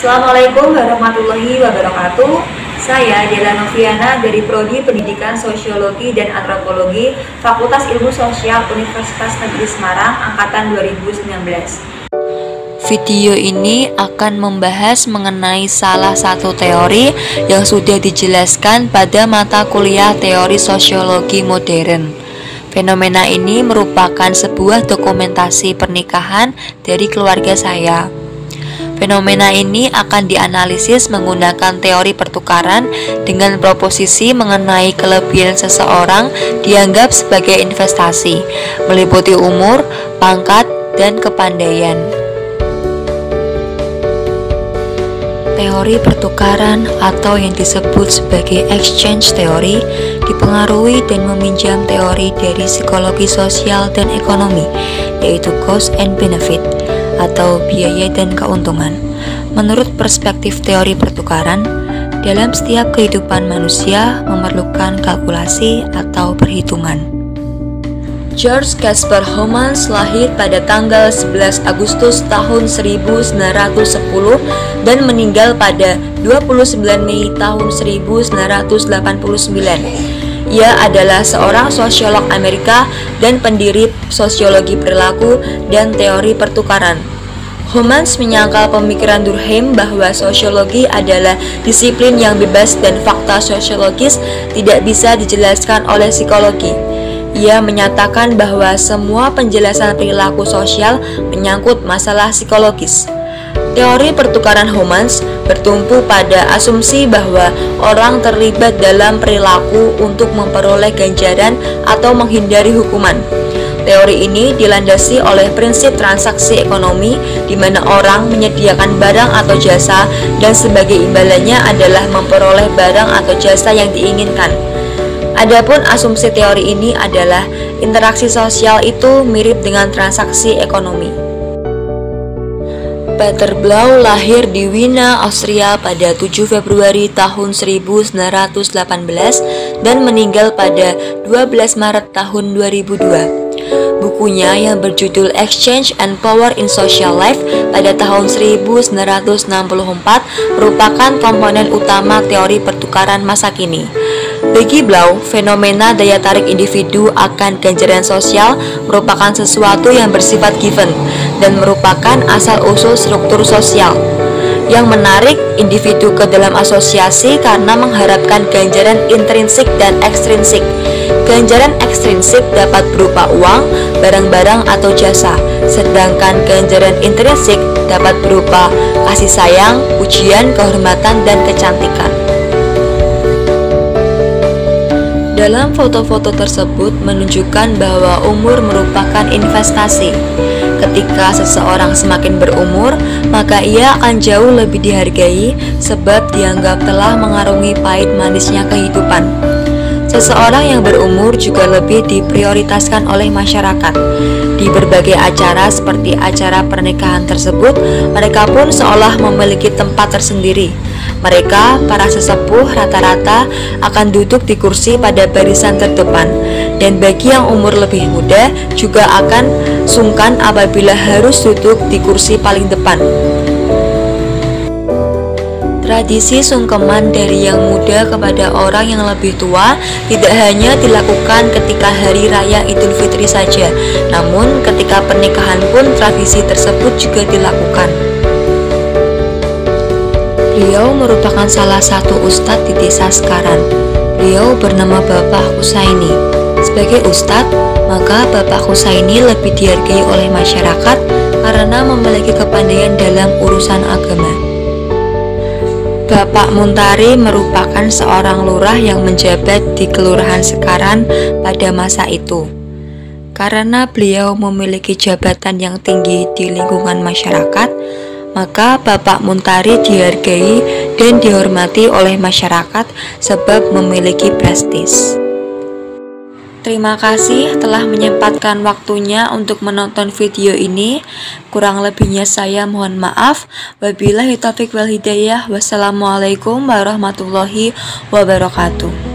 Assalamualaikum warahmatullahi wabarakatuh. Saya Dela Noviana dari Prodi Pendidikan Sosiologi dan Antropologi Fakultas Ilmu Sosial Universitas Negeri Semarang Angkatan 2019. Video ini akan membahas mengenai salah satu teori yang sudah dijelaskan pada mata kuliah Teori Sosiologi Modern. Fenomena ini merupakan sebuah dokumentasi pernikahan dari keluarga saya. Fenomena ini akan dianalisis menggunakan teori pertukaran dengan proposisi mengenai kelebihan seseorang dianggap sebagai investasi, meliputi umur, pangkat, dan kepandaian. Teori pertukaran atau yang disebut sebagai exchange theory dipengaruhi dan meminjam teori dari psikologi sosial dan ekonomi, yaitu cost and benefit atau biaya dan keuntungan. Menurut perspektif teori pertukaran, dalam setiap kehidupan manusia memerlukan kalkulasi atau perhitungan. George Caspar Homans lahir pada tanggal 11 Agustus tahun 1910 dan meninggal pada 29 Mei tahun 1989. Ia adalah seorang sosiolog Amerika dan pendiri sosiologi perilaku dan teori pertukaran. Homans menyangkal pemikiran Durkheim bahwa sosiologi adalah disiplin yang bebas dan fakta sosiologis tidak bisa dijelaskan oleh psikologi. Ia menyatakan bahwa semua penjelasan perilaku sosial menyangkut masalah psikologis. Teori pertukaran Homans bertumpu pada asumsi bahwa orang terlibat dalam perilaku untuk memperoleh ganjaran atau menghindari hukuman. Teori ini dilandasi oleh prinsip transaksi ekonomi di mana orang menyediakan barang atau jasa dan sebagai imbalannya adalah memperoleh barang atau jasa yang diinginkan. Adapun asumsi teori ini adalah interaksi sosial itu mirip dengan transaksi ekonomi. Peter Blau lahir di Wina, Austria pada 7 Februari tahun 1918 dan meninggal pada 12 Maret tahun 2002. Bukunya yang berjudul Exchange and Power in Social Life pada tahun 1964 merupakan komponen utama teori pertukaran masa kini. Bagi Blau, fenomena daya tarik individu akan ganjaran sosial merupakan sesuatu yang bersifat given dan merupakan asal-usul struktur sosial yang menarik individu ke dalam asosiasi karena mengharapkan ganjaran intrinsik dan ekstrinsik. Ganjaran ekstrinsik dapat berupa uang, barang-barang atau jasa, sedangkan ganjaran intrinsik dapat berupa kasih sayang, pujian, kehormatan, dan kecantikan. Dalam foto-foto tersebut menunjukkan bahwa umur merupakan investasi. Ketika seseorang semakin berumur, maka ia akan jauh lebih dihargai sebab dianggap telah mengarungi pahit manisnya kehidupan. Seseorang yang berumur juga lebih diprioritaskan oleh masyarakat. Di berbagai acara seperti acara pernikahan tersebut, mereka pun seolah memiliki tempat tersendiri. Mereka, para sesepuh, rata-rata akan duduk di kursi pada barisan terdepan, dan bagi yang umur lebih muda juga akan sungkan apabila harus duduk di kursi paling depan. Tradisi sungkeman dari yang muda kepada orang yang lebih tua tidak hanya dilakukan ketika hari raya Idul Fitri saja, namun ketika pernikahan pun tradisi tersebut juga dilakukan. Beliau merupakan salah satu ustadz di desa Sekaran. Beliau bernama Bapak Husaini. Sebagai ustadz, maka Bapak Husaini lebih dihargai oleh masyarakat karena memiliki kepandaian dalam urusan agama. Bapak Muntari merupakan seorang lurah yang menjabat di Kelurahan Sekaran pada masa itu. Karena beliau memiliki jabatan yang tinggi di lingkungan masyarakat, maka Bapak Muntari dihargai dan dihormati oleh masyarakat sebab memiliki prestis. Terima kasih telah menyempatkan waktunya untuk menonton video ini. Kurang lebihnya saya mohon maaf. Wabillahi taufiq wal hidayah. Wassalamualaikum warahmatullahi wabarakatuh.